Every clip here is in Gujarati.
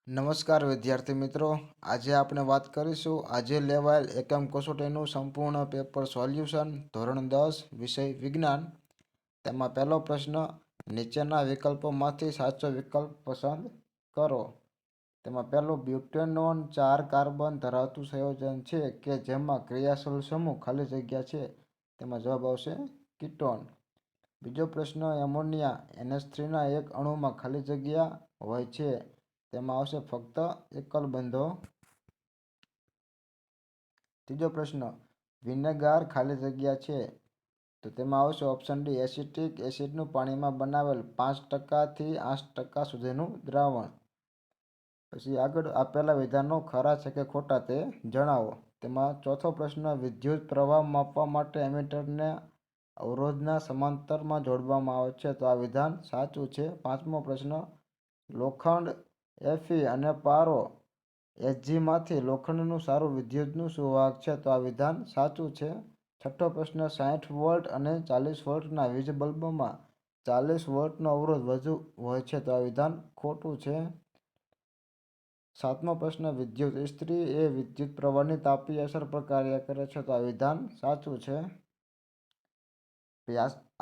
નમસ્કાર વિદ્યાર્થી મિત્રો, આજે આપણે વાત કરીશું આજે લેવાયેલ એકમ કસોટીનું સંપૂર્ણ પેપર સોલ્યુશન ધોરણ 10 વિષય વિજ્ઞાન. તેમાં પહેલો પ્રશ્ન, નીચેના વિકલ્પોમાંથી સાચો વિકલ્પ પસંદ કરો. તેમાં પહેલું, બ્યુટેનોન 4 કાર્બન ધરાવતું સંયોજન છે કે જેમાં ક્રિયાશીલ સમૂહ ખાલી જગ્યા છે. તેમાં જવાબ આવશે કીટોન. બીજો પ્રશ્ન, એમોનિયા NH3ના એક અણુમાં ખાલી જગ્યા હોય છે. તેમાં આવશે ફક્ત એકલ બંધો. ત્રીજો પ્રશ્ન, વિનેગાર ખાલી જગ્યા છે. તો તેમાં આવશે ઓપ્શન ડી, એસિટિક એસિડનું પાણીમાં બનાવેલ 5% થી 8% સુધીનું દ્રાવણ. પછી આગળ આપેલા વિધાનો ખરા છે કે ખોટા તે જણાવો. તેમાં ચોથો પ્રશ્ન, વિદ્યુત પ્રવાહ માપવા માટે એમીટરને અવરોધના સમાંતરમાં જોડવામાં આવે છે. તો આ વિધાન સાચું છે. પાંચમો પ્રશ્ન, લોખંડ Fe અને પારો Hgમાંથી લોખંડનું સારું વિદ્યુતનું સુવાહક છે. તો આ વિધાન સાચું છે. છઠ્ઠો પ્રશ્ન, 60 વોલ્ટ અને 40 વોલ્ટના વીજ બલ્બમાં 40 વોલ્ટનો અવરોધ વધુ હોય છે. તો આ વિધાન ખોટું છે. સાતમો પ્રશ્ન, વિદ્યુત ઇસ્ત્રી એ વિદ્યુત પ્રવાહની તાપીય અસર પર કાર્ય કરે છે. તો આ વિધાન સાચું છે.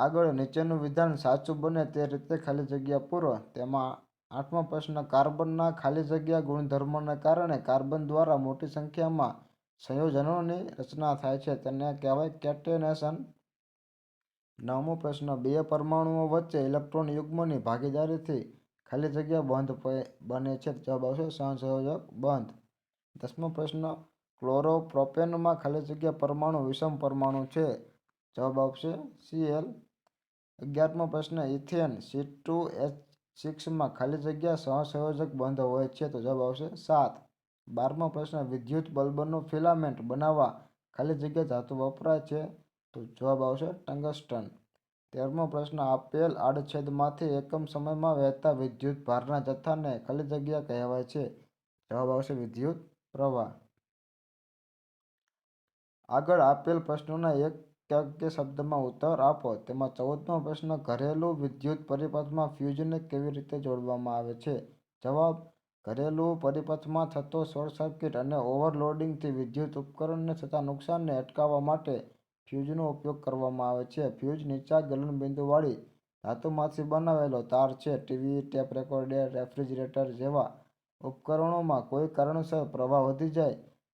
આગળ નીચેનું વિધાન સાચું બને તે રીતે ખાલી જગ્યા પૂરો. તેમાં આઠમો પ્રશ્ન, કાર્બનના ખાલી જગ્યા ગુણધર્મોને કારણે કાર્બન દ્વારા મોટી સંખ્યામાં સંયોજનોની રચના થાય છે. તેને કહેવાય કેટેનેશન. નવમો પ્રશ્ન, બે પરમાણુઓ વચ્ચે ઇલેક્ટ્રોન યુગ્મની ભાગીદારીથી ખાલી જગ્યા બંધ બને છે. જવાબ આવશે સહસંયોજક બંધ. દસમો પ્રશ્ન, ક્લોરોપ્રોપેનમાં ખાલી જગ્યા પરમાણુ વિષમ પરમાણુ છે. જવાબ આવશે Cl. 11મો પ્રશ્ન, ઇથેન C2H6માં ખાલી જગ્યા સહસંયોજક બંધ હોય છે. તો જવાબ આવશે 7. 12મો પ્રશ્ન, વિદ્યુત બલ્બનું ફિલામેન્ટ બનાવવા ખાલી જગ્યા ધાતુ વપરાય છે. તો જવાબ આવશે ટંગસ્ટન. 13મો પ્રશ્ન, આપેલ આડછેદમાંથી એકમ સમયમાં વહેતા વિદ્યુત ભારના જથ્થાને ખાલી જગ્યા કહેવાય છે. જવાબ આવશે વિદ્યુત પ્રવાહ. આગળ આપેલ પ્રશ્નોના એક કે શબ્દમાં ઉત્તર આપો. તેમાં 14મો પ્રશ્ન, ઘરેલું વિદ્યુત પરિપથમાં ફ્યુઝને કેવી રીતે જોડવામાં આવે છે. જવાબ, ઘરેલું પરિપથમાં થતો શોર્ટ સર્કિટ અને ઓવરલોડિંગથી વિદ્યુત ઉપકરણને થતા નુકસાનને અટકાવવા માટે ફ્યુઝનો ઉપયોગ કરવામાં આવે છે. ફ્યુઝ નીચા ગલનબિંદુવાળી ધાતુમાંથી બનાવેલો તાર છે. ટીવી, ટેપ રેકોર્ડર, રેફ્રિજરેટર જેવા ઉપકરણોમાં કોઈ કારણસર પ્રવાહ વધી જાય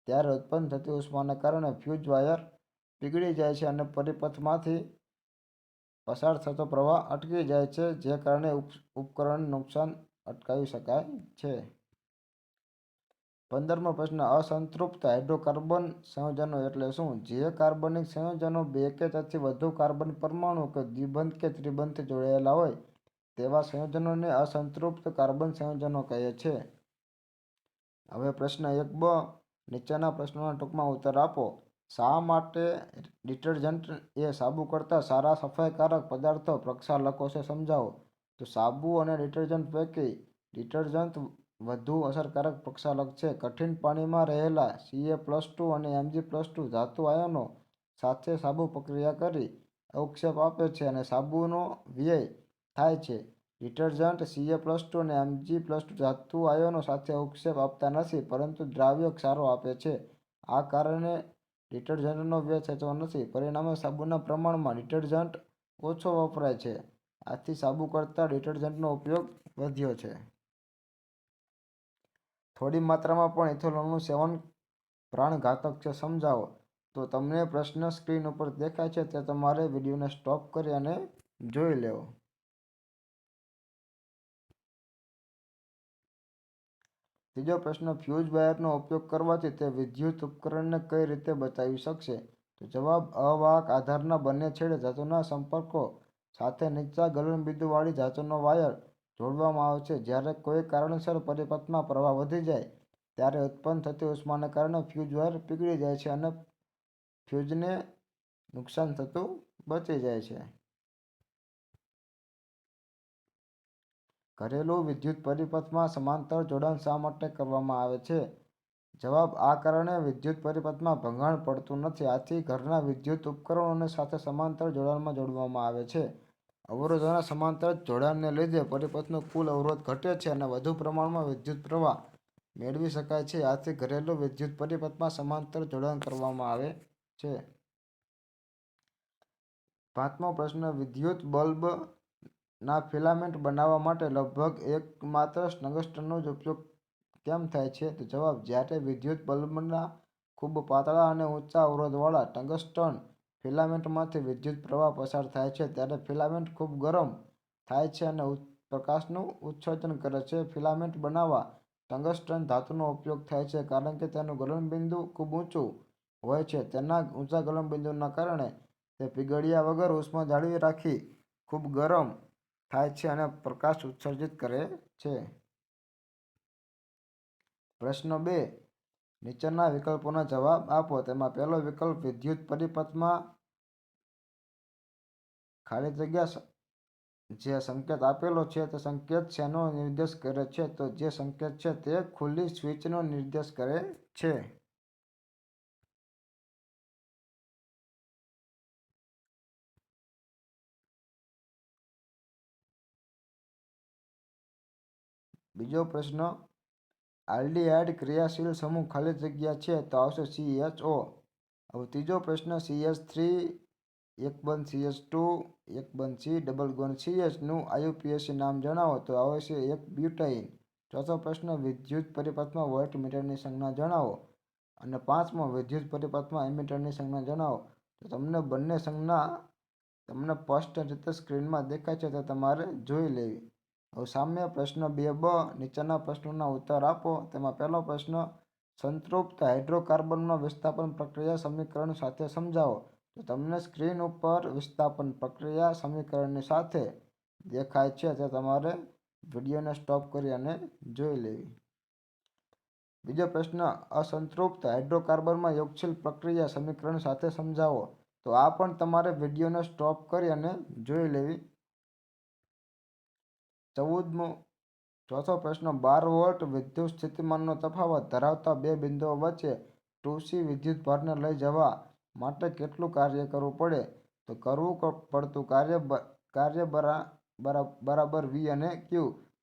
ત્યારે ઉત્પન્ન થતી ઉષ્માને કારણે ફ્યુઝ વાયર પીગળી જાય છે અને પરિપથમાંથી પસાર થતો પ્રવાહ અટકી જાય છે, જે કારણે ઉપકરણને નુકસાન અટકાવી શકાય છે. 15મો પ્રશ્ન, અસંતૃપ્ત હાઇડ્રોકાર્બન સંયોજનો એટલે શું. જે કાર્બનિક સંયોજનો બે કે તેથી વધુ કાર્બન પરમાણુ કે દ્વિબંધ કે ત્રિબંધથી જોડાયેલા હોય તેવા સંયોજનોને અસંતૃપ્ત કાર્બન સંયોજનો કહે છે. હવે પ્રશ્ન 1બ, નીચેના પ્રશ્નોના ટૂંકમાં ઉત્તર આપો. શા માટે ડિટર્જન્ટ એ સાબુ કરતાં સારા સફાઈકારક પદાર્થો પ્રક્ષાલકો છે. સમજાવો. તો સાબુ અને ડિટર્જન્ટ પૈકી ડિટર્જન્ટ વધુ અસરકારક પ્રક્ષાલક છે. કઠિન પાણીમાં રહેલા Ca+2 અને Mg+2 ધાતુ આયનો સાથે સાબુ પ્રક્રિયા કરી અવક્ષેપ આપે છે અને સાબુનો વ્યય થાય છે. ડિટર્જન્ટ Ca+2 અને Mg+2 ધાતુ આયનો સાથે અવક્ષેપ આપતા નથી, પરંતુ દ્રાવ્ય ક્ષારો આપે છે. આ કારણે ડિટર્જન્ટનો વ્યય થતો નથી. પરિણામે સાબુના પ્રમાણમાં ડિટર્જન્ટ ઓછો વપરાય છે. આથી સાબુ કરતાં ડિટર્જન્ટનો ઉપયોગ વધ્યો છે. થોડી માત્રામાં પણ ઇથેનોલનું સેવન પ્રાણઘાતક છે. સમજાવો. તો તમને પ્રશ્ન સ્ક્રીન ઉપર દેખાય છે તે તમારે વિડીયોને સ્ટોપ કરી અને જોઈ લેવો. ત્રીજો પ્રશ્ન, ફ્યુઝ વાયરનો ઉપયોગ કરવાથી તે વિદ્યુત ઉપકરણને કઈ રીતે બચાવી શકશે. તો જવાબ, અવાહક આધારના બંને છેડે ધાતુના સંપર્કો સાથે નીચા ગલનબિંદુવાળી ધાતુનો વાયર જોડવામાં આવે છે. જ્યારે કોઈ કારણસર પરિપથમાં પ્રવાહ વધી જાય ત્યારે ઉત્પન્ન થતી ઉષ્માને કારણે ફ્યુઝ વાયર પીગળી જાય છે અને ફ્યુઝને નુકસાન થતું બચી જાય છે. ઘરેલું વિદ્યુત પરિપથમાં સમાંતર જોડાણ શા માટે કરવામાં આવે છે. જવાબ, આ કારણે વિદ્યુત પરિપથમાં ભંગાણ પડતું નથી. આથી ઘરના વિદ્યુત ઉપકરણોને સાથે સમાંતર જોડાણમાં જોડવામાં આવે છે. અવરોધોના સમાંતર જોડાણને લીધે પરિપથનો કુલ અવરોધ ઘટે છે અને વધુ પ્રમાણમાં વિદ્યુત પ્રવાહ મેળવી શકાય છે. આથી ઘરેલું વિદ્યુત પરિપથમાં સમાંતર જોડાણ કરવામાં આવે છે. 5મો પ્રશ્ન, વિદ્યુત બલ્બના ફિલામેન્ટ બનાવવા માટે લગભગ એકમાત્ર ટંગસ્ટનનો જ ઉપયોગ કેમ થાય છે? તો જવાબ, જ્યારે વિદ્યુત બલ્બના ખૂબ પાતળા અને ઊંચા અવરોધવાળા ટંગસ્ટન ફિલામેન્ટમાંથી વિદ્યુત પ્રવાહ પસાર થાય છે ત્યારે ફિલામેન્ટ ખૂબ ગરમ થાય છે અને પ્રકાશનું ઉત્સર્જન કરે છે. ફિલામેન્ટ બનાવવા ટંગસ્ટન ધાતુનો ઉપયોગ થાય છે કારણ કે તેનું ગલનબિંદુ ખૂબ ઊંચું હોય છે. તેના ઊંચા ગલનબિંદુના કારણે તે પીગળ્યા વગર ઉષ્મા જાળવી રાખી ખૂબ ગરમ થાય છે અને પ્રકાશ ઉત્સર્જિત કરે છે. પ્રશ્ન 2. નીચેના વિકલ્પોના જવાબ આપો. તેમાં પહેલો વિકલ્પ, વિદ્યુત પરિપથમાં ખાલી જગ્યા જે સંકેત આપેલો છે તે સંકેત શેનો નિર્દેશ કરે છે? તો જે સંકેત છે તે ખુલ્લી સ્વિચનો નિર્દેશ કરે છે. બીજો પ્રશ્ન, આલ્ડીહાઇડ ક્રિયાશીલ સમૂહ ખાલી જગ્યા છે તો આવશે CHO. હવે ત્રીજો પ્રશ્ન, CH3 એક બંધ CH2 એક બંધ C ડબલ બોન્ડ CH નું IUPAC નામ જણાવો. તો આવશે એક બ્યુટાઇન. ચોથો પ્રશ્ન, વિદ્યુત પરિપથમાં વોલ્ટમીટરની સંજ્ઞા જણાવો. અને 5મો, વિદ્યુત પરિપથમાં એમીટરની સંજ્ઞા જણાવો. તો તમને બંને સંજ્ઞા તમને સ્પષ્ટ રીતે સ્ક્રીનમાં દેખાય છે તો તમારે જોઈ લેવી. હવે સામે પ્રશ્ન 2બ, નીચેના પ્રશ્નોના ઉત્તર આપો. તેમાં પહેલો પ્રશ્ન, સંતૃપ્ત હાઇડ્રોકાર્બનનો વિસ્થાપન પ્રક્રિયા સમીકરણ સાથે સમજાવો. તો તમને સ્ક્રીન ઉપર વિસ્થાપન પ્રક્રિયા સમીકરણની સાથે દેખાય છે તે તમારે વિડીયોને સ્ટોપ કરી અને જોઈ લેવી. બીજો પ્રશ્ન, અસંતૃપ્ત હાઇડ્રોકાર્બનમાં યોગશીલ પ્રક્રિયા સમીકરણ સાથે સમજાવો. તો આ પણ તમારે વિડીયોને સ્ટોપ કરી અને જોઈ લેવી. 14મો ચોથો પ્રશ્ન, 12 વોલ્ટ વિદ્યુત સ્થિતિમાનનો તફાવત ધરાવતા બે બિંદુઓ વચ્ચે 2C વિદ્યુતભારને લઈ જવા માટે કેટલું કાર્ય કરવું પડે? તો કરવું પડતું કાર્ય બરાબર V અને Q.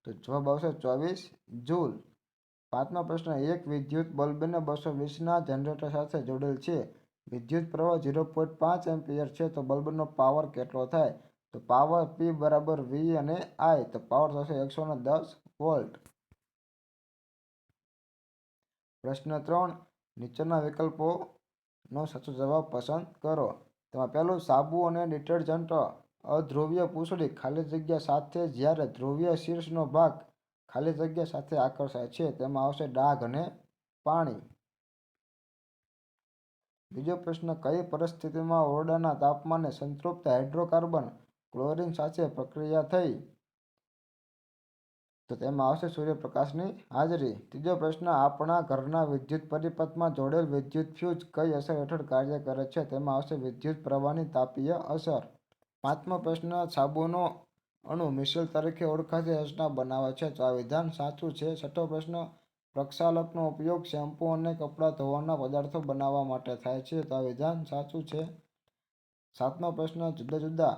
તો જવાબ આવશે 24 જૂલ. 5મો પ્રશ્ન, એક વિદ્યુત બલ્બને 220ના જનરેટર સાથે જોડેલ છે. વિદ્યુત પ્રવાહ 0.5 એમ્પિયર છે તો બલ્બનો પાવર કેટલો થાય? તો પાવર P બરાબર V અને I. તો પાવર થશે 110 વોલ્ટ. પ્રશ્ન 3, નીચેના વિકલ્પોનો સાચો જવાબ પસંદ કરો. તેમાં પહેલું, સાબુ અને ડિટર્જન્ટ અધ્રુવીય પૂંછડી ખાલી જગ્યા સાથે જ્યારે ધ્રુવીય શીર્ષનો ભાગ ખાલી જગ્યા સાથે આકર્ષાય છે તેમાં આવશે ડાઘ અને પાણી. બીજો પ્રશ્ન, કઈ પરિસ્થિતિમાં ઓરડાના તાપમાને સંતૃપ્ત હાઇડ્રોકાર્બન ક્લોરીન સાથે પ્રક્રિયા થઈ? તો તેમાં આવશે સૂર્યપ્રકાશની હાજરી. ત્રીજો પ્રશ્ન, આપણા ઘરના વિદ્યુત પરિપથમાં જોડેલ વિદ્યુત ફ્યુઝ કઈ અસર હેઠળ કાર્ય કરે છે? તેમાં આવશે વિદ્યુત પ્રવાહની તાપીય અસર. 5મો પ્રશ્ન, સાબુનો અણુ મિશ્ર તરીકે ઓળખાતી રચના બનાવે છે તો આ વિધાન સાચું છે. 6થો પ્રશ્ન, પ્રક્ષાલકનો ઉપયોગ શેમ્પૂ અને કપડાં ધોવાના પદાર્થો બનાવવા માટે થાય છે તો આ વિધાન સાચું છે. 7મો પ્રશ્ન, જુદા જુદા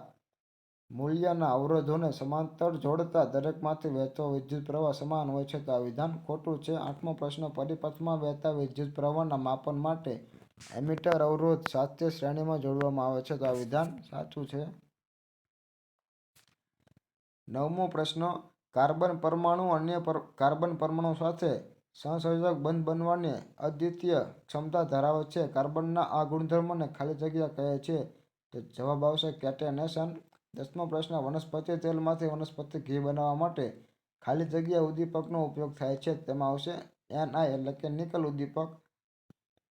મૂલ્યના અવરોધોને સમાંતર જોડતા દરેકમાંથી વહેતો વિદ્યુત પ્રવાહ સમાન હોય છે તો આ વિધાન ખોટું છે. 8મો પ્રશ્ન, પરિપથમાં વહેતા વિદ્યુત પ્રવાહના માપન માટે એમીટર અવરોધ સાથે શ્રેણીમાં જોડવામાં આવે છે તો આ વિધાન સાચું છે. 9મો પ્રશ્ન, કાર્બન પરમાણુ અન્ય કાર્બન પરમાણુ સાથે સહસંયોજક બંધ બનવાની અદ્વિતીય ક્ષમતા ધરાવે છે. કાર્બનના આ ગુણધર્મને ખાલી જગ્યા કહે છે. તો જવાબ આવશે કેટેનેશન. 10મો પ્રશ્ન, વનસ્પતિ તેલમાંથી વનસ્પતિ ઘી બનાવવા માટે ખાલી જગ્યા ઉદ્દીપકનો ઉપયોગ થાય છે. તેમાં આવશે Ni એટલે કે નિકલ ઉદ્દીપક.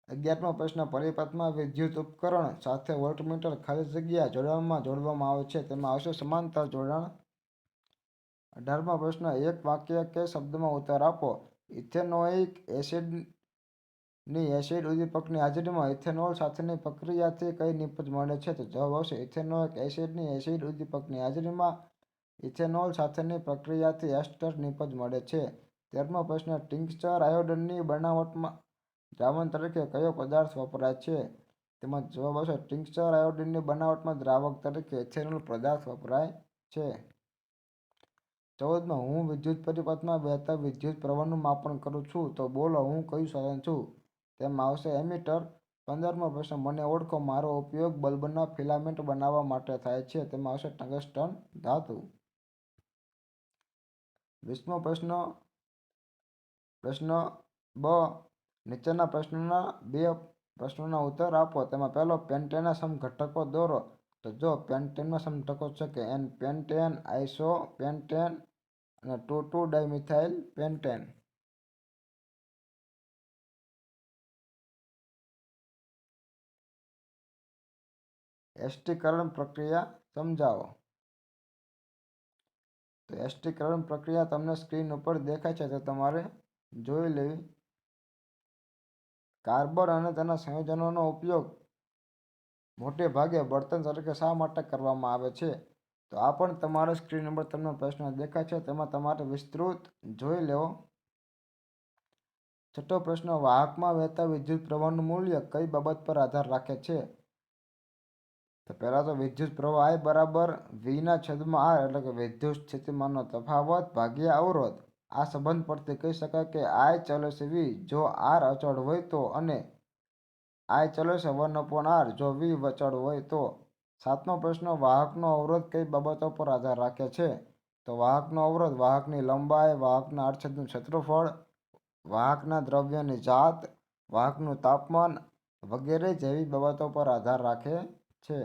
11મો પ્રશ્ન, પરિપથમાં વિદ્યુત ઉપકરણ સાથે વોલ્ટમીટર ખાલી જગ્યા જોડવામાં આવે છે. તેમાં આવશે સમાંતર જોડાણ. 18મો પ્રશ્ન, એક વાક્ય કે શબ્દમાં ઉત્તર આપો. ઇથેનોઇક એસિડની એસિડ ઉદ્દીપકની હાજરીમાં ઇથેનોલ સાથેની પ્રક્રિયાથી કઈ નિપજ મળે છે? તો જવાબ આવશે ઇથેનોઇક એસિડની એસિડ ઉદ્દીપકની હાજરીમાં ઇથેનોલ સાથેની પ્રક્રિયાથી એસ્ટર નિપજ મળે છે. 13મો પ્રશ્ન, ટિંકચર આયોડિનની બનાવટમાં દ્રાવણ તરીકે કયો પદાર્થ વપરાય છે? તેમાં જવાબ આવશે ટિંકચર આયોડિનની બનાવટમાં દ્રાવક તરીકે ઇથેનોલ પદાર્થ વપરાય છે. 14માં હું વિદ્યુત પરિપથમાં વહેતા વિદ્યુત પ્રવાહનું માપન કરું છું. તો બોલો હું કયું સાધન છું? તેમાં આવશે એમીટર. 15મો પ્રશ્ન મને ઓળખો. મારો ઉપયોગ બલ્બના ફિલામેન્ટ બનાવવા માટે થાય છે. તેમાં આવશે ટંગસ્ટન ધાતુ. 20મો પ્રશ્ન બ. નીચેના પ્રશ્નોના બે પ્રશ્નોના ઉત્તર આપો. તેમાં પહેલો પેન્ટેનના સમઘટકો દોરો. તો જો પેન્ટેનમાં સમઘટકો છે કે એન પેન્ટેન, આઇસો પેન્ટેન અને 2,2-ડાયમિથાઇલ પેન્ટેન. એસ્ટિકરણ પ્રક્રિયા સમજાવો. તો એસ્ટિકરણ પ્રક્રિયા તમને સ્ક્રીન ઉપર દેખાય છે, તો તમારે જોઈ લેવી. કાર્બન અને તેના સંયોજનોનો ઉપયોગ મોટે ભાગે બળતણ તરીકે શા માટે કરવામાં આવે છે? તો આ પણ તમારે સ્ક્રીન ઉપર તમને પ્રશ્ન દેખાય છે, તેમાં તમારે વિસ્તૃત જોઈ લેવો. છઠ્ઠો પ્રશ્ન વાહકમાં વહેતા વિદ્યુત પ્રવાહનું મૂલ્ય કઈ બાબત પર આધાર રાખે છે? તો પહેલા તો વિદ્યુત પ્રવાહ I બરાબર V/R એટલે કે વિદ્યુત સ્થિતિમાનનો તફાવત ભાગ્યા અવરોધ. આ સંબંધ પરથી કહી શકાય કે I ચલે છે V જો R અચળ હોય તો, અને I ચલે છે 1/R જો V અચળ હોય તો. 7મો પ્રશ્ન વાહકનો અવરોધ કઈ બાબતો પર આધાર રાખે છે? તો વાહકનો અવરોધ વાહકની લંબાઈ, વાહકના આડછેદનું ક્ષેત્રફળ, વાહકના દ્રવ્યની જાત, વાહકનું તાપમાન વગેરે જેવી બાબતો પર આધાર રાખે છે.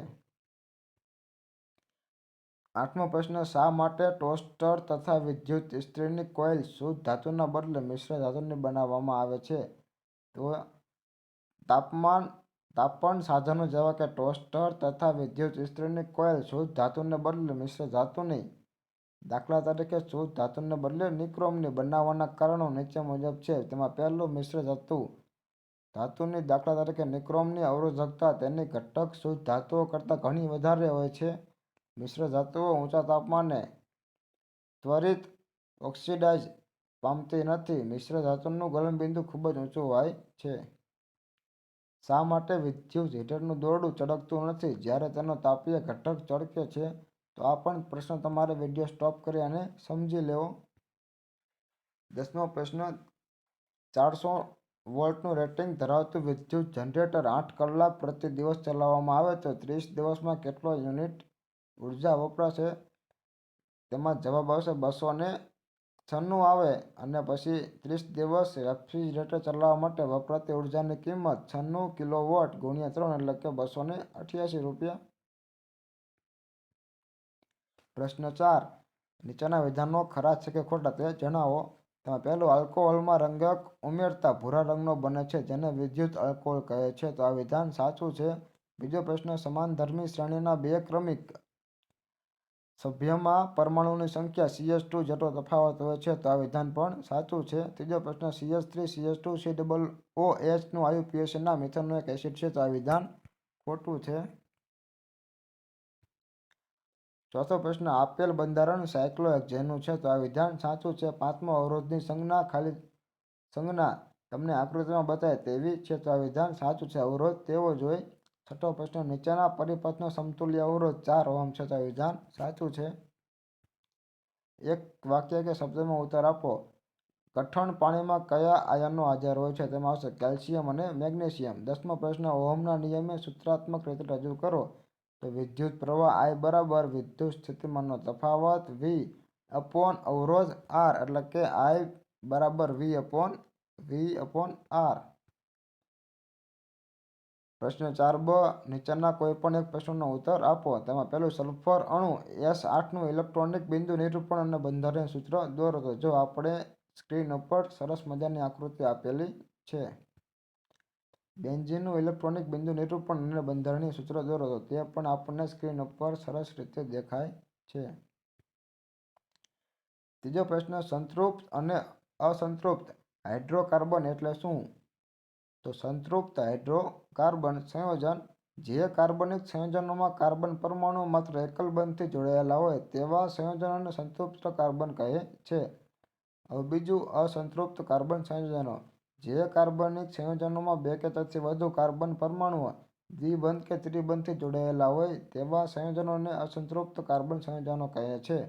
8મો પ્રશ્ન શા માટે ટોસ્ટર તથા વિદ્યુત ઇસ્ત્રીની કોઇલ શુદ્ધ ધાતુના બદલે મિશ્ર ધાતુની બનાવવામાં આવે છે? તો તાપન સાધનો જેવા કે ટોસ્ટર તથા વિદ્યુત ઇસ્ત્રીની કોઇલ શુદ્ધ ધાતુને બદલે મિશ્ર ધાતુની, દાખલા તરીકે શુદ્ધ ધાતુને બદલે નિક્રોમની બનાવવાના કારણો નીચે મુજબ છે. તેમાં પહેલું મિશ્ર ધાતુની દાખલા તરીકે નિક્રોમની અવરોધકતા તેની ઘટક શુદ્ધ ધાતુઓ કરતાં ઘણી વધારે હોય છે. મિશ્ર ધાતુઓ ઊંચા તાપમાને ત્વરિત ઓક્સિડાઇઝ પામતી નથી. મિશ્ર ધાતુનું ગલનબિંદુ ખૂબ જ ઊંચું હોય છે. શા માટે વિદ્યુત હીટરનું દોરડું ચળકતું નથી જ્યારે તેનો તાપીય ઘટક ચળકે છે? તો આ પણ પ્રશ્ન તમારે વિડીયો સ્ટોપ કરી અને સમજી લેવો. 10મો પ્રશ્ન 400 વોલ્ટનું રેટિંગ ધરાવતું વિદ્યુત જનરેટર 8 કલાક પ્રતિ દિવસ ચલાવવામાં આવે તો 30 દિવસમાં કેટલો યુનિટ ઉર્જા વપરાશે? તેમાં જવાબ આવશે 296 આવે, અને પછી 30 દિવસ રેફ્રિજરેટર ચલાવવા માટે વપરાતી ઉર્જાની કિંમત 96 કિલોવોટ ગુણ્યા 3 એટલે કે 288 રૂપિયા. પ્રશ્ન 4 નીચેના વિધાનો ખરા છે કે ખોટા તે જણાવો. તેમાં પહેલું આલ્કોહોલમાં રંગક ઉમેરતા ભૂરા રંગનો બને છે જેને વિદ્યુત આલ્કોહોલ કહે છે. તો આ વિધાન સાચું છે. બીજો પ્રશ્ન સમાનધર્મી શ્રેણીના બે ક્રમિક સભ્યમાં પરમાણુની સંખ્યા CH2 જેટલો તફાવત હોય છે. તો આ વિધાન પણ સાચું છે. ત્રીજો પ્રશ્ન CH3CH2COOH નું IUPACના મિથેનનું એક એસિડ છે. તો આ વિધાન ખોટું છે. ચોથો પ્રશ્ન આપેલ બંધારણ સાયક્લોહેક્ઝેનનું છે. તો આ વિધાન સાચું છે. પાંચમો અવરોધની સંજ્ઞા તમને આકૃતિમાં બતાવે તેવી છે. તો આ વિધાન સાચું છે. અવરોધ તેવો જ હોય. છઠ્ઠો પ્રશ્ન નીચેના પરિપથનો સમતુલ્ય અવરોધ 4 ઓહ્મ છે. તો આ વિધાન સાચું છે. એક વાક્ય કે શબ્દમાં ઉત્તર આપો. કઠણ પાણીમાં કયા આયનો હાજર હોય છે? તેમાં આવશે કેલ્શિયમ અને મેગ્નેશિયમ. 10મો પ્રશ્ન ઓહમના નિયમને સૂત્રાત્મક રીતે રજૂ કરો. તો વિદ્યુત પ્રવાહ I બરાબર વિદ્યુત સ્થિતિમાનનો તફાવત V/અવરોધ R એટલે કે I બરાબર V/R. પ્રશ્ન 4b નીચેના કોઈપણ એક પ્રશ્નનો ઉત્તર આપો. તેમાં પહેલું સલ્ફર અણુ S8નું ઇલેક્ટ્રોનિક બિંદુ નિરૂપણ અને બંધારણીય સૂત્ર દોરો. તો જો આપણે સ્ક્રીન ઉપર સરસ મજાની આકૃતિ આપેલી છે. બેન્ઝીનનું ઇલેક્ટ્રોનિક બિંદુ નિરૂપણ અને બંધારણીય સૂત્ર દોરો. તો તે પણ આપણને સ્ક્રીન ઉપર સરસ રીતે દેખાય છે. ત્રીજો પ્રશ્ન સંતૃપ્ત અને અસંતૃપ્ત હાઇડ્રોકાર્બન એટલે શું? તો સંતૃપ્ત હાઇડ્રોકાર્બન સંયોજન જે કાર્બનિક સંયોજનોમાં કાર્બન પરમાણુ માત્ર એકલ બંધથી જોડાયેલા હોય તેવા સંયોજનોને સંતૃપ્ત કાર્બન કહે છે. હવે બીજું અસંતૃપ્ત કાર્બન સંયોજનો જે કાર્બનિક સંયોજનોમાં બે કે તેથી વધુ કાર્બન પરમાણુઓ દ્વિબંધ કે ત્રિબંધથી જોડાયેલા હોય તેવા સંયોજનોને અસંતૃપ્ત કાર્બન સંયોજનો કહે છે.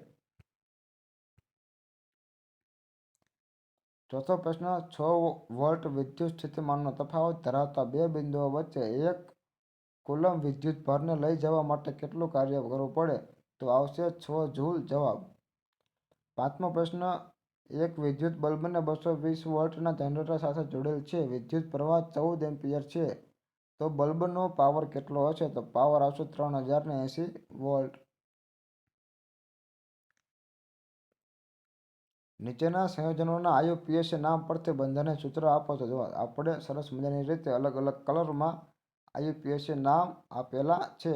ચોથો પ્રશ્ન, 6 વોલ્ટ વિદ્યુત સ્થિતિમાનનો તફાવત ધરાવતા બે બિંદુઓ વચ્ચે 1 કુલમ વિદ્યુત ભારને લઈ જવા માટે કેટલું કાર્ય કરવું પડે? તો આવશે 6 જૂલ. જવાબ. પાંચમો પ્રશ્ન, એક વિદ્યુત બલ્બને 220 વોલ્ટના જનરેટર સાથે જોડેલ છે. વિદ્યુત પ્રવાહ 14 એમ્પિયર છે. તો બલ્બનો પાવર કેટલો હશે? તો પાવર આવશે 3080 વોલ્ટ. નીચેના સંયોજનોના IUPAC નામ પરથી બંધારણને સૂત્ર આપો. તો જવાબ આપણે સરસ મજાની રીતે અલગ અલગ કલરમાં IUPAC નામ આપેલા છે.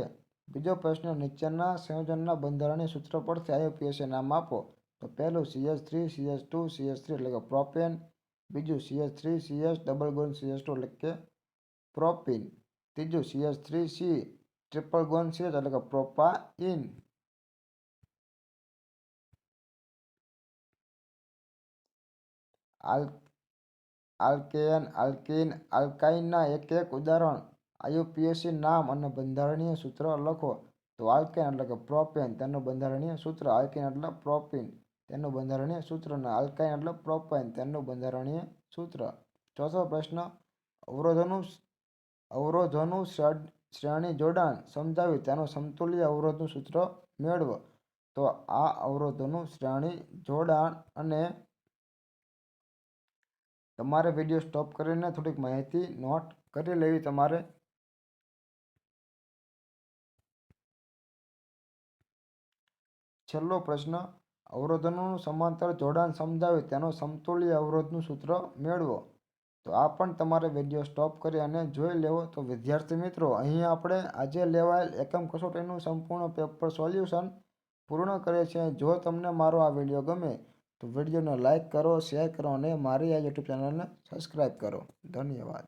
બીજો પ્રશ્ન, નીચેના સંયોજનના બંધારણીય સૂત્ર પરથી IUPAC નામ આપો. તો પહેલું CH3CH2CH3 એટલે કે પ્રોપેન. બીજું CH3CS ડબલ બોન્ડ CH2 એટલે કે પ્રોપીન. ત્રીજું CH3C ટ્રિપલ બોન્ડ CH એટલે કે પ્રોપાઇન. આલ્કેન, આલ્કીન, આલ્કાઇનના એક ઉદાહરણ, IUPAC નામ અને બંધારણીય સૂત્ર લખો. તો આલ્કેન એટલે કે પ્રોપેન, તેનું બંધારણીય સૂત્ર. આલ્કીન એટલે પ્રોપીન, તેનું બંધારણીય સૂત્ર. અને આલ્કાઇન એટલે પ્રોપાઇન, તેનું બંધારણીય સૂત્ર. ચોથો પ્રશ્ન, અવરોધોનું શ્રેણી જોડાણ સમજાવી તેનું સમતુલ્ય અવરોધનું સૂત્ર મેળવો. તો આ અવરોધોનું શ્રેણી જોડાણ, અને તમારે વિડીયો સ્ટોપ કરીને થોડીક માહિતી નોટ કરી લેવી તમારે. છેલ્લો પ્રશ્ન, અવરોધોનું સમાંતર જોડાણ સમજાવી તેનું સમતુલ્ય અવરોધનું સૂત્ર મેળવો. તો આ પણ તમારે વિડીયો સ્ટોપ કરી અને જોઈ લેવો. તો વિદ્યાર્થી મિત્રો, અહીં આપણે આજે લેવાયેલ એકમ કસોટીનું સંપૂર્ણ પેપર સોલ્યુશન પૂર્ણ કરે છે. જો તમને મારો આ વિડીયો ગમે તો વિડીયોને લાઇક કરો, શેર કરો અને મારી આ યુટ્યુબ ચેનલને સબસ્ક્રાઈબ કરો. ધન્યવાદ.